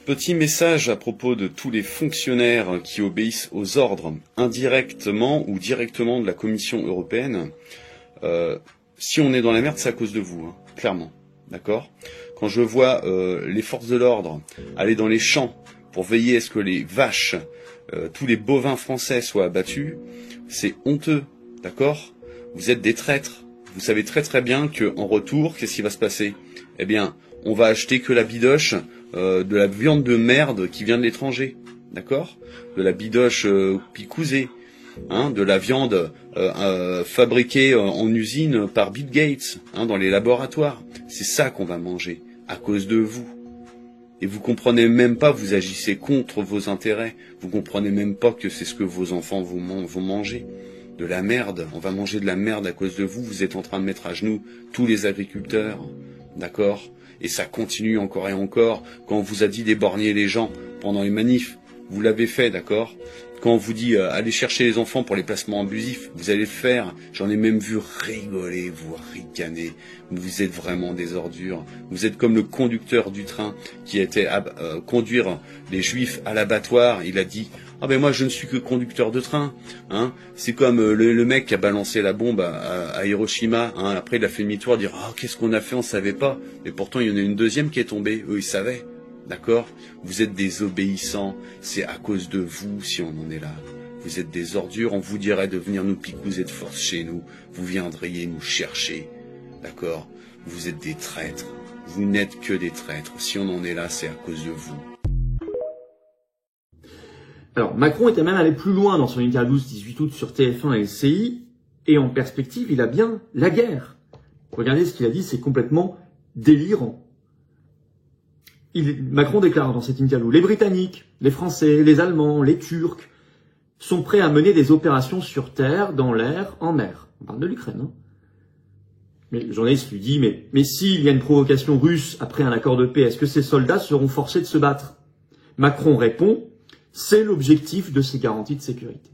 Petit message à propos de tous les fonctionnaires qui obéissent aux ordres indirectement ou directement de la Commission européenne. Si on est dans la merde, c'est à cause de vous, hein, clairement. D'accord ? Quand je vois les forces de l'ordre aller dans les champs pour veiller à ce que les vaches, tous les bovins français soient abattus, c'est honteux. D'accord ? Vous êtes des traîtres. Vous savez très très bien qu'en retour, qu'est-ce qui va se passer ? Eh bien, on va acheter que la bidoche de la viande de merde qui vient de l'étranger. D'accord ? De la bidoche picousée. Hein, de la viande fabriquée en usine par Bill Gates, hein, dans les laboratoires. C'est ça qu'on va manger, à cause de vous. Et vous comprenez même pas, vous agissez contre vos intérêts. Vous comprenez même pas que c'est ce que vos enfants vont manger. De la merde, on va manger de la merde à cause de vous. Vous êtes en train de mettre à genoux tous les agriculteurs, d'accord ? Et ça continue encore et encore. Quand on vous a dit d'éborgner les gens pendant les manifs, vous l'avez fait, d'accord ? Quand on vous dit allez chercher les enfants pour les placements abusifs, vous allez le faire. J'en ai même vu rigoler, vous ricaner. Vous êtes vraiment des ordures. Vous êtes comme le conducteur du train qui était conduire les juifs à l'abattoir. Il a dit ah ben moi je ne suis que conducteur de train. Hein. C'est comme le mec qui a balancé la bombe à Hiroshima. Hein. Après il a fait demi-tour, dire ah qu'est-ce qu'on a fait, on savait pas. Et pourtant il y en a une deuxième qui est tombée. Eux ils savaient. D'accord ? Vous êtes des obéissants, c'est à cause de vous si on en est là. Vous êtes des ordures, on vous dirait de venir nous picouser de force chez nous. Vous viendriez nous chercher. D'accord ? Vous êtes des traîtres. Vous n'êtes que des traîtres. Si on en est là, c'est à cause de vous. Alors, Macron était même allé plus loin dans son interview ce 18 août sur TF1 et LCI, et en perspective, il a bien la guerre. Regardez ce qu'il a dit, c'est complètement délirant. Macron déclare dans cette interview, les Britanniques, les Français, les Allemands, les Turcs sont prêts à mener des opérations sur terre, dans l'air, en mer. On parle de l'Ukraine, hein. Mais le journaliste lui dit, mais s'il y a une provocation russe après un accord de paix, est-ce que ces soldats seront forcés de se battre ? Macron répond, c'est l'objectif de ces garanties de sécurité.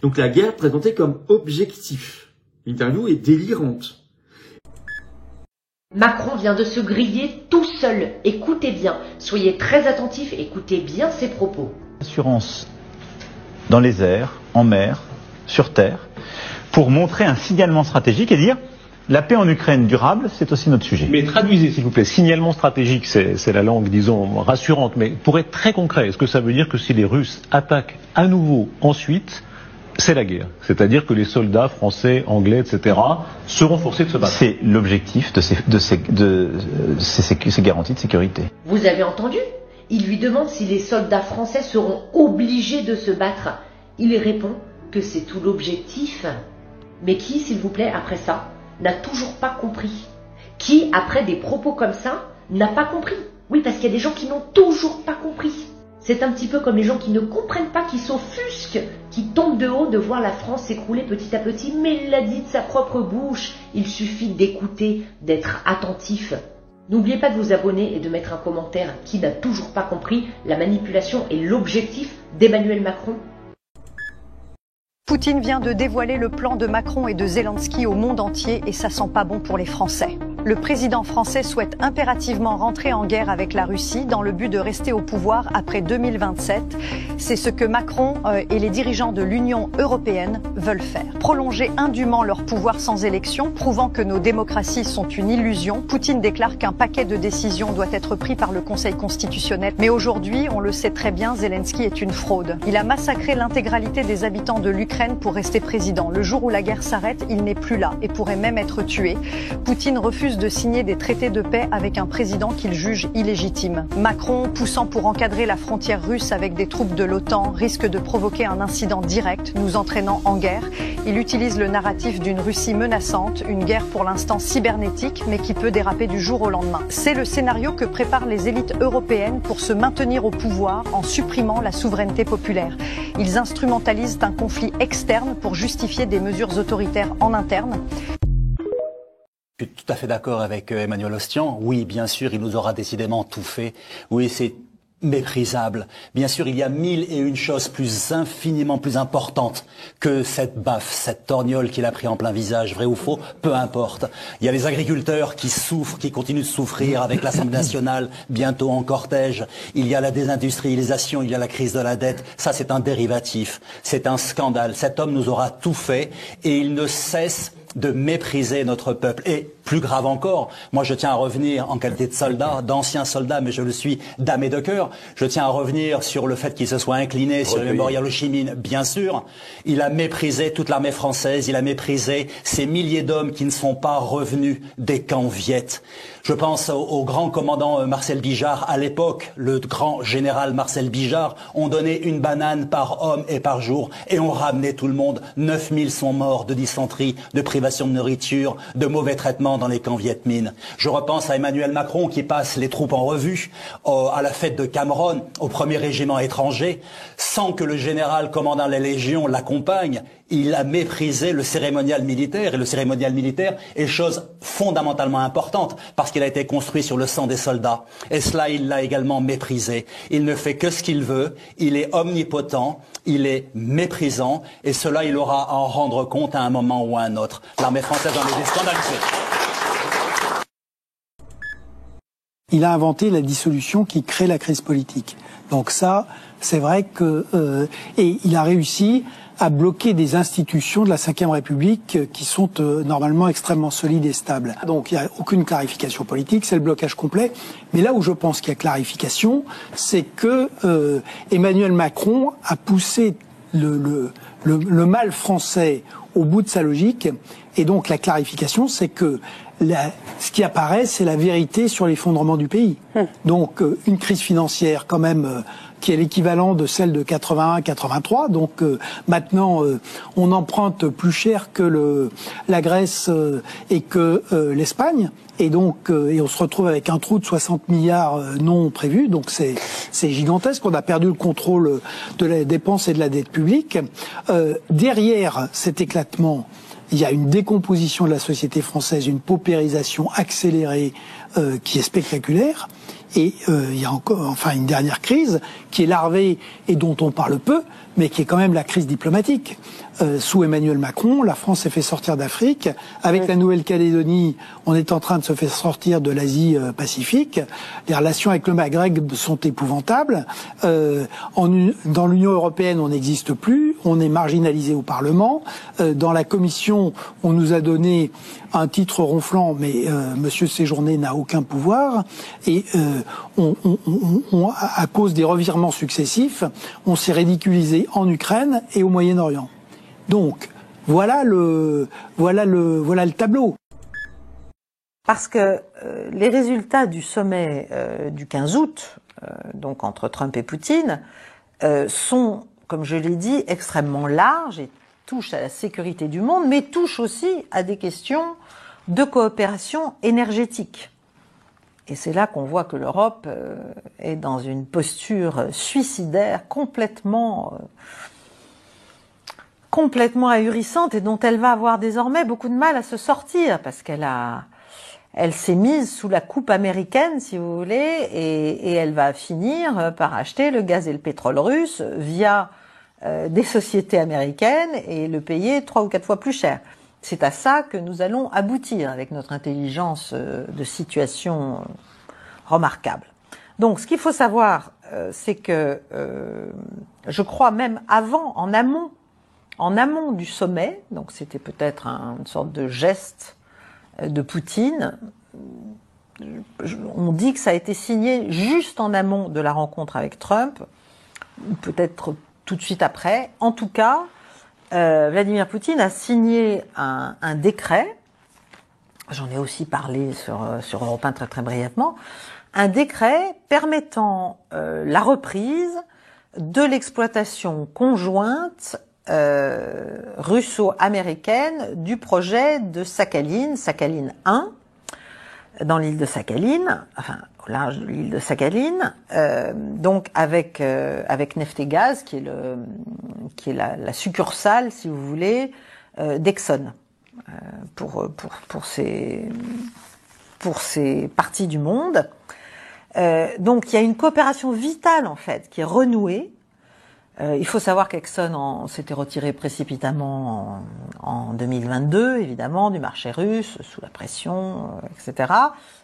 Donc la guerre présentée comme objectif. L'interview est délirante. Macron vient de se griller tout seul. Écoutez bien, soyez très attentifs, écoutez bien ses propos. Assurance dans les airs, en mer, sur terre, pour montrer un signalement stratégique et dire la paix en Ukraine durable, c'est aussi notre sujet. Mais traduisez s'il vous plaît, signalement stratégique, c'est la langue, disons, rassurante, mais pour être très concret, est-ce que ça veut dire que si les Russes attaquent à nouveau ensuite, c'est la guerre? C'est-à-dire que les soldats français, anglais, etc. seront forcés de se battre. C'est l'objectif de ces garanties de sécurité. Vous avez entendu ? Il lui demande si les soldats français seront obligés de se battre. Il répond que c'est tout l'objectif. Mais qui, s'il vous plaît, après ça, n'a toujours pas compris? Qui, après des propos comme ça, n'a pas compris? Oui, parce qu'il y a des gens qui n'ont toujours pas compris. C'est un petit peu comme les gens qui ne comprennent pas, qui s'offusquent, qui tombent de haut de voir la France s'écrouler petit à petit, mais il l'a dit de sa propre bouche. Il suffit d'écouter, d'être attentif. N'oubliez pas de vous abonner et de mettre un commentaire. Qui n'a toujours pas compris la manipulation et l'objectif d'Emmanuel Macron? Poutine vient de dévoiler le plan de Macron et de Zelensky au monde entier et ça sent pas bon pour les Français. Le président français souhaite impérativement rentrer en guerre avec la Russie dans le but de rester au pouvoir après 2027. C'est ce que Macron et les dirigeants de l'Union européenne veulent faire. Prolonger indûment leur pouvoir sans élection, prouvant que nos démocraties sont une illusion. Poutine déclare qu'un paquet de décisions doit être pris par le Conseil constitutionnel. Mais aujourd'hui, on le sait très bien, Zelensky est une fraude. Il a massacré l'intégralité des habitants de l'Ukraine pour rester président. Le jour où la guerre s'arrête, il n'est plus là et pourrait même être tué. Poutine refuse de signer des traités de paix avec un président qu'il juge illégitime. Macron, poussant pour encadrer la frontière russe avec des troupes de l'OTAN, risque de provoquer un incident direct, nous entraînant en guerre. Il utilise le narratif d'une Russie menaçante, une guerre pour l'instant cybernétique, mais qui peut déraper du jour au lendemain. C'est le scénario que préparent les élites européennes pour se maintenir au pouvoir en supprimant la souveraineté populaire. Ils instrumentalisent un conflit externe pour justifier des mesures autoritaires en interne. Je suis tout à fait d'accord avec Emmanuel Ostian. Oui, bien sûr, il nous aura décidément tout fait. Oui, c'est méprisable. Bien sûr, il y a 1001 choses infiniment plus importantes que cette baffe, cette torgnole qu'il a pris en plein visage, vrai ou faux, peu importe. Il y a les agriculteurs qui souffrent, qui continuent de souffrir avec l'Assemblée nationale, bientôt en cortège. Il y a la désindustrialisation, il y a la crise de la dette. Ça, c'est un dérivatif. C'est un scandale. Cet homme nous aura tout fait et il ne cesse de mépriser notre peuple. Et plus grave encore, moi je tiens à revenir en qualité de soldat, d'ancien soldat, mais je le suis d'âme et de cœur, je tiens à revenir sur le fait qu'il se soit incliné sur le mémorial Ho Chi Minh, bien sûr. Il a méprisé toute l'armée française, il a méprisé ces milliers d'hommes qui ne sont pas revenus des camps Viettes. Je pense au grand commandant Marcel Bijard. À l'époque, le grand général Marcel Bijard, on donnait une banane par homme et par jour et on ramenait tout le monde. 9000 sont morts de dysenterie, de privation de nourriture, de mauvais traitements dans les camps Viet Minh. Je repense à Emmanuel Macron qui passe les troupes en revue à la fête de Cameroun, au 1er régiment étranger, sans que le général commandant la Légion l'accompagne. Il a méprisé le cérémonial militaire, et le cérémonial militaire est chose fondamentalement importante, parce qu'il a été construit sur le sang des soldats. Et cela, il l'a également méprisé. Il ne fait que ce qu'il veut, il est omnipotent, il est méprisant, et cela, il aura à en rendre compte à un moment ou à un autre. L'armée française en est scandalisée. Il a inventé la dissolution qui crée la crise politique. Donc ça, c'est vrai que... et il a réussi à bloquer des institutions de la Ve République qui sont normalement extrêmement solides et stables. Donc il n'y a aucune clarification politique, c'est le blocage complet. Mais là où je pense qu'il y a clarification, c'est que Emmanuel Macron a poussé le mal français au bout de sa logique. Et donc la clarification, c'est que ce qui apparaît, c'est la vérité sur l'effondrement du pays. Donc une crise financière quand même qui est l'équivalent de celle de 81-83. Donc maintenant, on emprunte plus cher que la Grèce et que l'Espagne. Et donc, et on se retrouve avec un trou de 60 milliards non prévu. Donc c'est gigantesque. On a perdu le contrôle de la dépense et de la dette publique. Derrière cet éclatement, il y a une décomposition de la société française, une paupérisation accélérée qui est spectaculaire. Et il y a encore, enfin, une dernière crise qui est larvée et dont on parle peu, mais qui est quand même la crise diplomatique. Sous Emmanuel Macron, la France s'est fait sortir d'Afrique. Avec la Nouvelle-Calédonie, on est en train de se faire sortir de l'Asie-Pacifique. Les relations avec le Maghreb sont épouvantables. Dans l'Union européenne, on n'existe plus. On est marginalisé au Parlement. Dans la Commission, on nous a donné un titre ronflant, mais Monsieur Séjourné n'a aucun pouvoir. Et à cause des revirements successifs, on s'est ridiculisé en Ukraine et au Moyen-Orient. Donc, voilà le tableau. Parce que les résultats du sommet du 15 août, donc entre Trump et Poutine, sont, comme je l'ai dit, extrêmement larges et touchent à la sécurité du monde, mais touchent aussi à des questions de coopération énergétique. Et c'est là qu'on voit que l'Europe est dans une posture suicidaire complètement ahurissante et dont elle va avoir désormais beaucoup de mal à se sortir parce elle s'est mise sous la coupe américaine, si vous voulez, et elle va finir par acheter le gaz et le pétrole russe via des sociétés américaines et le payer 3 ou 4 fois plus cher. C'est à ça que nous allons aboutir avec notre intelligence de situation remarquable. Donc, ce qu'il faut savoir, c'est que je crois même en amont du sommet, donc c'était peut-être une sorte de geste de Poutine, on dit que ça a été signé juste en amont de la rencontre avec Trump, peut-être tout de suite après. En tout cas, Vladimir Poutine a signé un décret, j'en ai aussi parlé sur Europe 1 très très brièvement, un décret permettant la reprise de l'exploitation conjointe russo-américaine du projet de Sakhaline 1, dans l'île de Sakhaline, enfin au large de l'île de Sakhaline, donc avec Neftegaz, qui est la succursale, si vous voulez, d'Exxon pour ces parties du monde. Donc il y a une coopération vitale en fait qui est renouée. Il faut savoir qu'Exxon s'était retiré précipitamment en 2022, évidemment, du marché russe, sous la pression, etc.,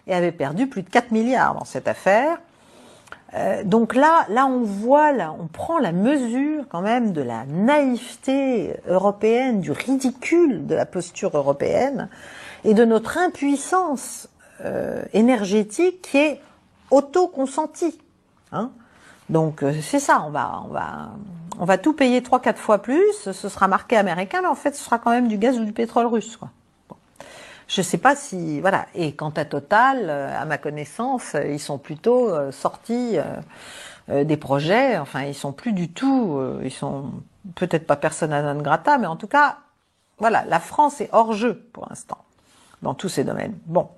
et avait perdu plus de 4 milliards dans cette affaire. Donc là, on prend la mesure quand même de la naïveté européenne, du ridicule de la posture européenne et de notre impuissance énergétique qui est auto-consentie. Hein. Donc c'est ça, on va tout payer 3-4 fois plus, ce sera marqué américain, mais en fait ce sera quand même du gaz ou du pétrole russe, quoi. Bon. Je sais pas si, voilà. Et quant à Total, à ma connaissance, ils sont plutôt sortis des projets, enfin ils sont plus du tout, ils sont peut-être pas persona non grata, mais en tout cas, voilà, la France est hors jeu pour l'instant, dans tous ces domaines. Bon.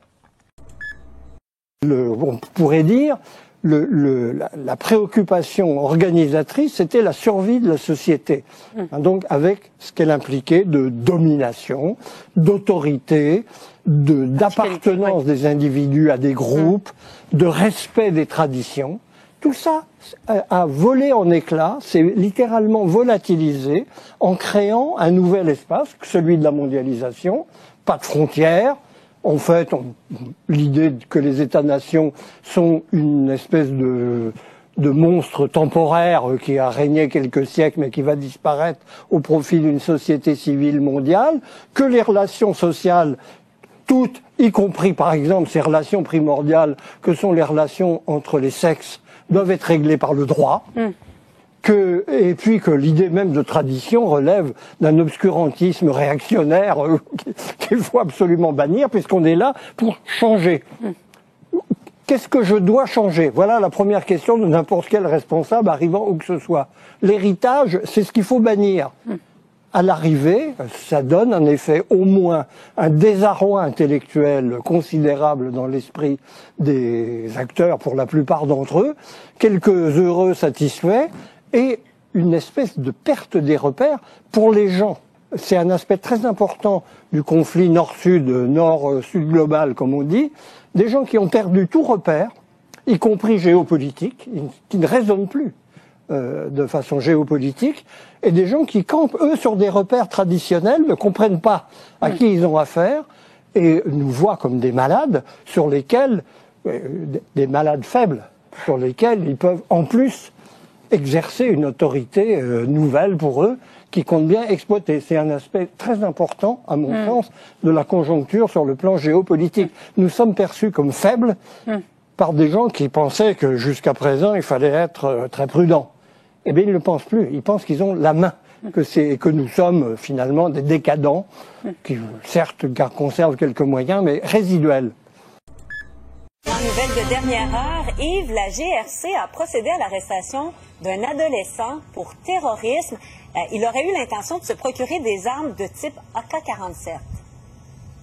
On pourrait dire, la préoccupation organisatrice, c'était la survie de la société. Donc avec ce qu'elle impliquait de domination, d'autorité, d'appartenance des individus à des groupes, de respect des traditions. Tout ça a volé en éclats, c'est littéralement volatilisé en créant un nouvel espace, celui de la mondialisation, pas de frontières. En fait, l'idée que les États-nations sont une espèce de monstre temporaire qui a régné quelques siècles mais qui va disparaître au profit d'une société civile mondiale, que les relations sociales, toutes, y compris par exemple ces relations primordiales que sont les relations entre les sexes, doivent être réglées par le droit. Et puis que l'idée même de tradition relève d'un obscurantisme réactionnaire qu'il faut absolument bannir, puisqu'on est là pour changer. Qu'est-ce que je dois changer? Voilà la première question de n'importe quel responsable arrivant où que ce soit. L'héritage, c'est ce qu'il faut bannir. À l'arrivée, ça donne en effet au moins un désarroi intellectuel considérable dans l'esprit des acteurs, pour la plupart d'entre eux, quelques heureux satisfaits, et une espèce de perte des repères pour les gens. C'est un aspect très important du conflit nord-sud, nord-sud global, comme on dit. Des gens qui ont perdu tout repère, y compris géopolitique, qui ne raisonnent plus de façon géopolitique, et des gens qui campent, eux, sur des repères traditionnels, ne comprennent pas à qui ils ont affaire, et nous voient comme des malades sur lesquels, des malades faibles, sur lesquels ils peuvent en plus exercer une autorité nouvelle pour eux, qui compte bien exploiter. C'est un aspect très important, à mon sens, de la conjoncture sur le plan géopolitique. Nous sommes perçus comme faibles par des gens qui pensaient que jusqu'à présent, il fallait être très prudent. Eh bien, ils ne le pensent plus. Ils pensent qu'ils ont la main, que nous sommes finalement des décadents, qui certes conservent quelques moyens, mais résiduels. En nouvelle de dernière heure, Yves, la GRC a procédé à l'arrestation d'un adolescent pour terrorisme. Il aurait eu l'intention de se procurer des armes de type AK-47.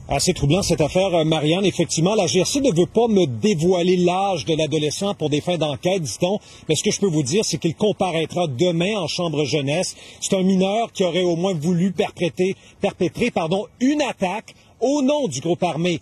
Assez troublant cette affaire, Marianne. Effectivement, la GRC ne veut pas me dévoiler l'âge de l'adolescent pour des fins d'enquête, dit-on. Mais ce que je peux vous dire, c'est qu'il comparaîtra demain en chambre jeunesse. C'est un mineur qui aurait au moins voulu perpétrer une attaque au nom du groupe armé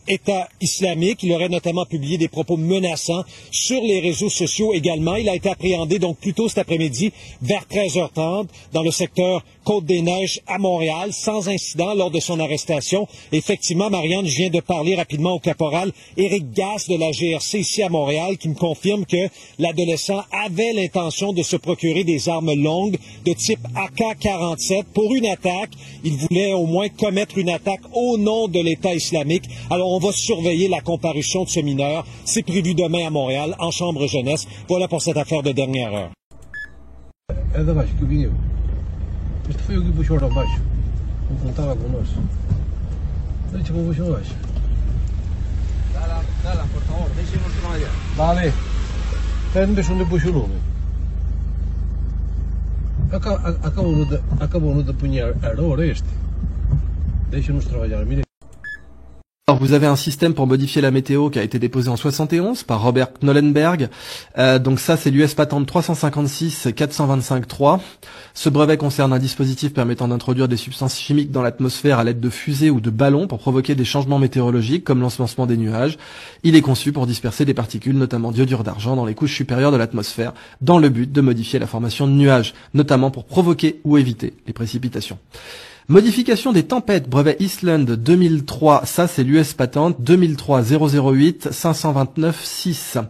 État islamique. Il aurait notamment publié des propos menaçants sur les réseaux sociaux également. Il a été appréhendé donc plus tôt cet après-midi vers 13h30 dans le secteur Côte-des-Neiges à Montréal, sans incident lors de son arrestation. Effectivement, Marianne, je viens de parler rapidement au caporal Éric Gasse de la GRC ici à Montréal qui me confirme que l'adolescent avait l'intention de se procurer des armes longues de type AK-47 pour une attaque. Il voulait au moins commettre une attaque au nom de l'État islamique. Alors, on va surveiller la comparution de ce mineur. C'est prévu demain à Montréal, en chambre jeunesse. Voilà pour cette affaire de dernière heure. Este foi o que puxou lá abaixo, o que não estava connosco. Deixa que eu puxo abaixo. Dá lá, por favor, deixe-nos trabalhar. Vale. Vês onde puxo o nome. Acabou de apunhar a hora este. Deixa-nos trabalhar, mire. Alors vous avez un système pour modifier la météo qui a été déposé en 71 par Robert Knollenberg. Donc ça c'est l'US patente 356-425-3. Ce brevet concerne un dispositif permettant d'introduire des substances chimiques dans l'atmosphère à l'aide de fusées ou de ballons pour provoquer des changements météorologiques comme l'ensemencement des nuages. Il est conçu pour disperser des particules, notamment d'iodure d'argent, dans les couches supérieures de l'atmosphère, dans le but de modifier la formation de nuages, notamment pour provoquer ou éviter les précipitations. Modification des tempêtes, brevet Eastland 2003, ça c'est l'US patente 2003-008-529-6.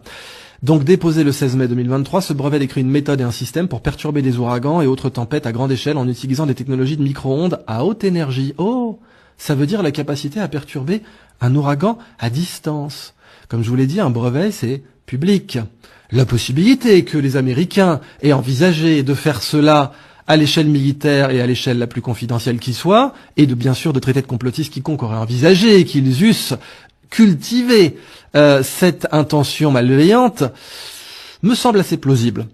Donc déposé le 16 mai 2023, ce brevet décrit une méthode et un système pour perturber des ouragans et autres tempêtes à grande échelle en utilisant des technologies de micro-ondes à haute énergie. Oh, ça veut dire la capacité à perturber un ouragan à distance. Comme je vous l'ai dit, un brevet c'est public. La possibilité que les Américains aient envisagé de faire cela à l'échelle militaire et à l'échelle la plus confidentielle qui soit, et bien sûr de traités de complotistes quiconque aurait envisagé qu'ils eussent cultivé cette intention malveillante, me semble assez plausible.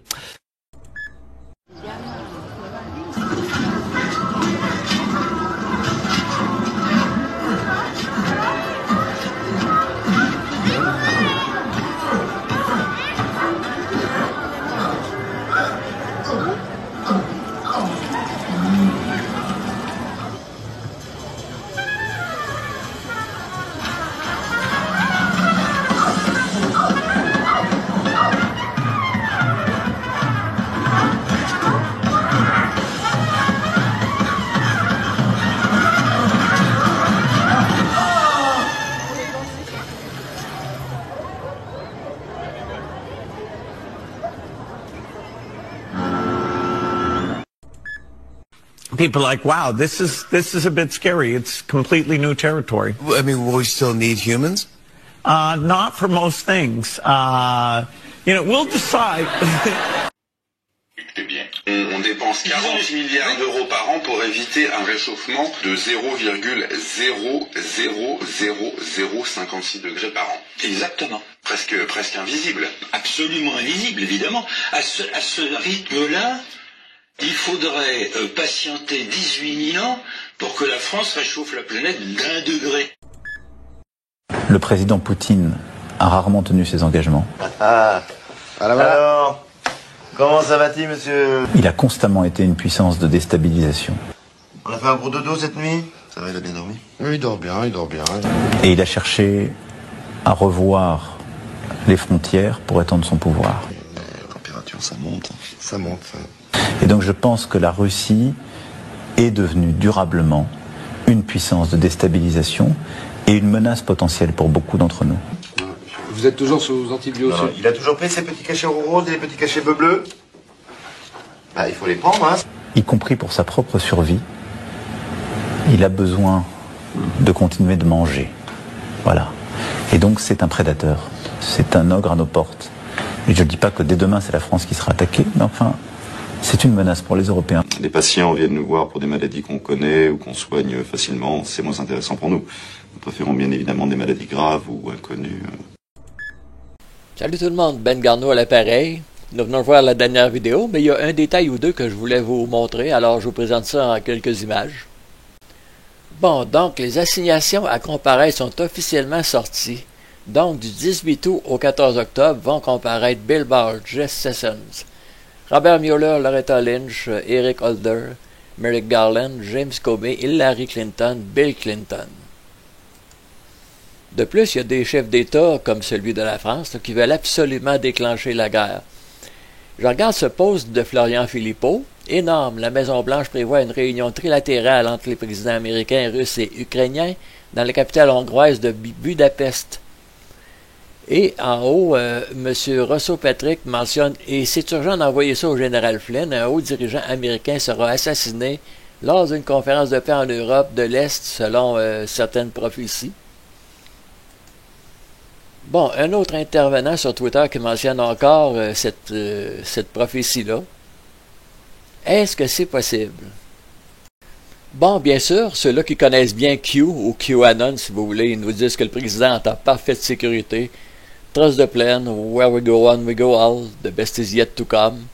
People are like, wow, this is a bit scary. It's completely new territory. I mean, will we still need humans? Not for most things. We'll decide. Écoutez bien, on dépense 40 milliards d'euros par an pour éviter un réchauffement de 0,00056 degrés par an. Exactement. Presque invisible. Absolument invisible, évidemment. À ce rythme-là, il faudrait patienter 18 000 ans pour que la France réchauffe la planète d'1 degré. Le président Poutine a rarement tenu ses engagements. Alors, comment ça va-t-il, monsieur? Il a constamment été une puissance de déstabilisation. On a fait un gros dodo cette nuit? Ça va, il a bien dormi? Oui, il dort bien. Et il a cherché à revoir les frontières pour étendre son pouvoir. La température, ça monte. Et donc je pense que la Russie est devenue durablement une puissance de déstabilisation et une menace potentielle pour beaucoup d'entre nous. Vous êtes toujours sous antibiotiques? Non, il a toujours pris ses petits cachets roses et les petits cachets bleus. Bah, il faut les prendre, hein. Y compris pour sa propre survie, il a besoin de continuer de manger. Voilà. Et donc c'est un prédateur. C'est un ogre à nos portes. Et je ne dis pas que dès demain c'est la France qui sera attaquée, mais enfin, c'est une menace pour les Européens. Les patients viennent nous voir pour des maladies qu'on connaît ou qu'on soigne facilement. C'est moins intéressant pour nous. Nous préférons bien évidemment des maladies graves ou inconnues. Salut tout le monde, Ben Garneau à l'appareil. Nous venons voir la dernière vidéo, mais il y a un détail ou deux que je voulais vous montrer, alors je vous présente ça en quelques images. Bon, donc les assignations à comparaître sont officiellement sorties. Donc du 18 août au 14 octobre vont comparaître Bill Barr, Jeff Sessions, Robert Mueller, Loretta Lynch, Eric Holder, Merrick Garland, James Comey, Hillary Clinton, Bill Clinton. De plus, il y a des chefs d'État, comme celui de la France, qui veulent absolument déclencher la guerre. Je regarde ce post de Florian Philippot. Énorme, la Maison-Blanche prévoit une réunion trilatérale entre les présidents américains, russes et ukrainiens dans la capitale hongroise de Budapest. Et en haut, M. Rousseau-Patrick mentionne « Et c'est urgent d'envoyer ça au général Flynn, un haut dirigeant américain sera assassiné lors d'une conférence de paix en Europe de l'Est selon certaines prophéties. » Bon, un autre intervenant sur Twitter qui mentionne encore cette prophétie-là. Est-ce que c'est possible? Bon, bien sûr, ceux-là qui connaissent bien Q ou QAnon, si vous voulez, ils nous disent que le président est en parfaite sécurité. Trust the plan, where we go on, we go all, the best is yet to come.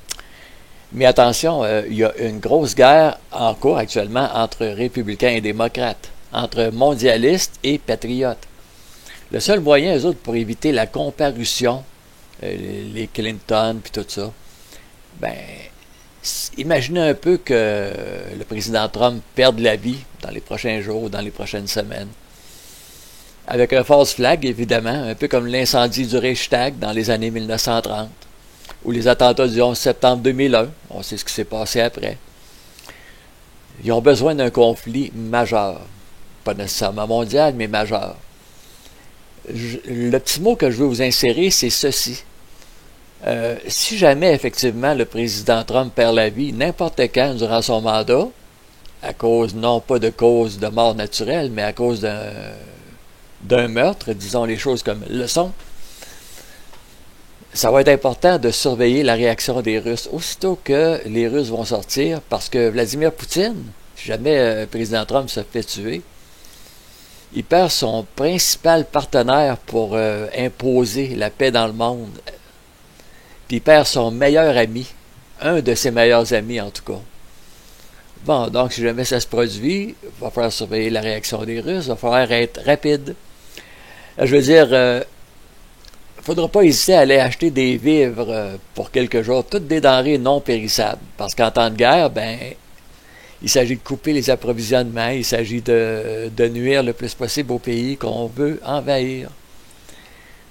Mais attention, il y a une grosse guerre en cours actuellement entre républicains et démocrates, entre mondialistes et patriotes. Le seul moyen, eux autres, pour éviter la comparution, les Clinton puis tout ça, ben, imaginez un peu que le président Trump perde la vie dans les prochains jours, dans les prochaines semaines. Avec un false flag, évidemment, un peu comme l'incendie du Reichstag dans les années 1930, ou les attentats du 11 septembre 2001. On sait ce qui s'est passé après. Ils ont besoin d'un conflit majeur. Pas nécessairement mondial, mais majeur. Le petit mot que je veux vous insérer, c'est ceci. Si jamais, effectivement, le président Trump perd la vie n'importe quand durant son mandat, à cause, non pas de cause de mort naturelle, mais à cause d'un meurtre, disons les choses comme le sont, ça va être important de surveiller la réaction des Russes. Aussitôt que les Russes vont sortir, parce que Vladimir Poutine, si jamais le président Trump se fait tuer, il perd son principal partenaire pour imposer la paix dans le monde. Puis il perd son meilleur ami, un de ses meilleurs amis en tout cas. Bon, donc si jamais ça se produit, il va falloir surveiller la réaction des Russes, il va falloir être rapide. Je veux dire, il ne faudra pas hésiter à aller acheter des vivres pour quelques jours, toutes des denrées non périssables. Parce qu'en temps de guerre, ben, il s'agit de couper les approvisionnements, il s'agit de nuire le plus possible au pays qu'on veut envahir.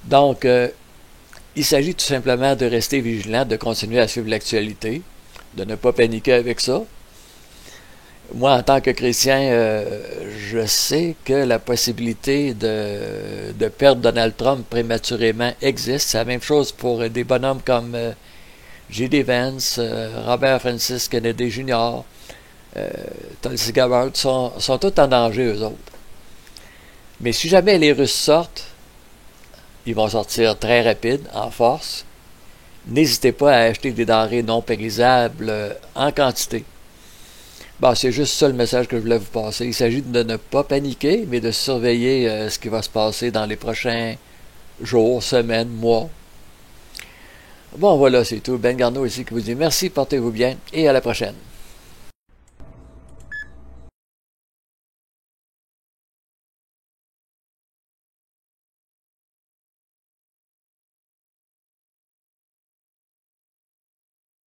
Donc, il s'agit tout simplement de rester vigilant, de continuer à suivre l'actualité, de ne pas paniquer avec ça. Moi, en tant que chrétien, je sais que la possibilité de perdre Donald Trump prématurément existe. C'est la même chose pour des bonhommes comme J.D. Vance, Robert Francis Kennedy Jr., Tulsi Gabbard, sont tous en danger, eux autres. Mais si jamais les Russes sortent, ils vont sortir très rapide, en force. N'hésitez pas à acheter des denrées non périssables en quantité. Bon, c'est juste ça le message que je voulais vous passer. Il s'agit de ne pas paniquer, mais de surveiller ce qui va se passer dans les prochains jours, semaines, mois. Bon, voilà, c'est tout. Ben Garneau ici qui vous dit merci, portez-vous bien et à la prochaine.